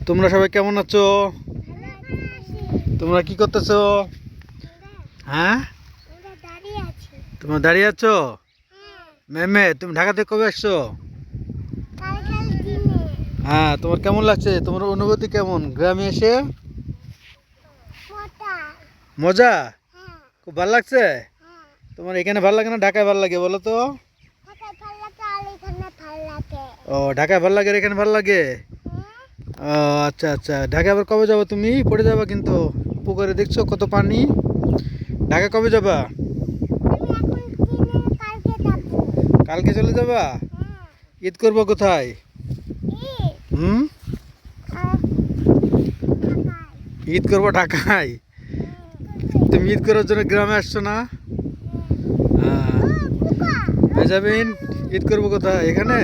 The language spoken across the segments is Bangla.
তোমরা সবাই কেমন আছো? তোমরা কি করতেছো? হ্যাঁ, তোমরা দাঁড়িয়ে আছো? মেমে, তুমি ঢাকা থেকে কবে আসছো? হ্যাঁ, তোমার কেমন লাগছে? তোমার অনুভূতি কেমন গ্রামে এসে? মজা, খুব ভালো লাগছে। তোমার এখানে ভালো লাগে না ঢাকায় ভালো লাগে বলো তো? ও, ঢাকায় ভালো লাগে আর এখানে ভালো লাগে। ও আচ্ছা আচ্ছা, ঢাকা আবার কবে যাবো? তুমি পড়ে যাবা কিন্তু, পুকুরে দেখছো কত পানি। ঢাকা কবে যাবা? কালকে চলে যাবা? ঈদ করবো কোথায়? হুম, ঈদ করবো ঢাকায়। তুমি ঈদ করার জন্য গ্রামে আসছো না? যাবেন, ঈদ করবো কোথায়? এখানে?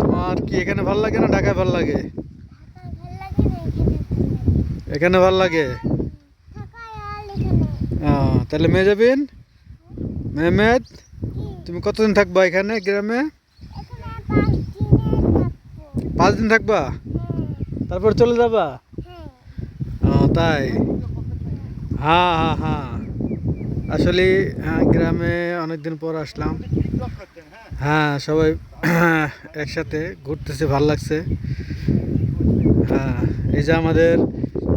তোমার কি এখানে ভাল লাগে না ঢাকায় ভাল লাগে? এখানে ভাল লাগে। তাহলে মেয়ে যাবেন। মেহমেদ, তুমি কতদিন থাকবা এখানে গ্রামে? 5 দিন থাকবা, তারপর চলে যাবা? তাই? হ্যাঁ হ্যাঁ হ্যাঁ, আসলে হ্যাঁ, গ্রামে অনেকদিন পর আসলাম। হ্যাঁ, সবাই একসাথে ঘুরতেছে, ভাল লাগছে। হ্যাঁ, এই যে আমাদের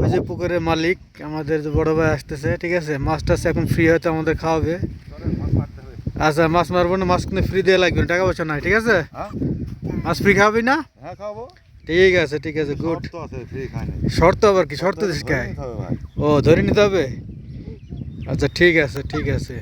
ওই যে পুকুরের মালিক, আমাদের যে বড় ভাই আসতেছে, ঠিক আছে, মাছ টাছ এখন ফ্রি হয়তো আমাদের খাওয়াবে। আচ্ছা, মাছ মারবো না, মাছ কিন্তু ফ্রি দিয়ে লাগবে, টাকা পয়সা নাই, ঠিক আছে? মাছ ফ্রি খাওয়াবি না? হ্যাঁ, খাবো। ঠিক আছে ঠিক আছে, গুড। শর্ত আবার কি? শর্ত দিস খায়? ও, ধরে নিতে হবে। আচ্ছা, ঠিক আছে ঠিক আছে।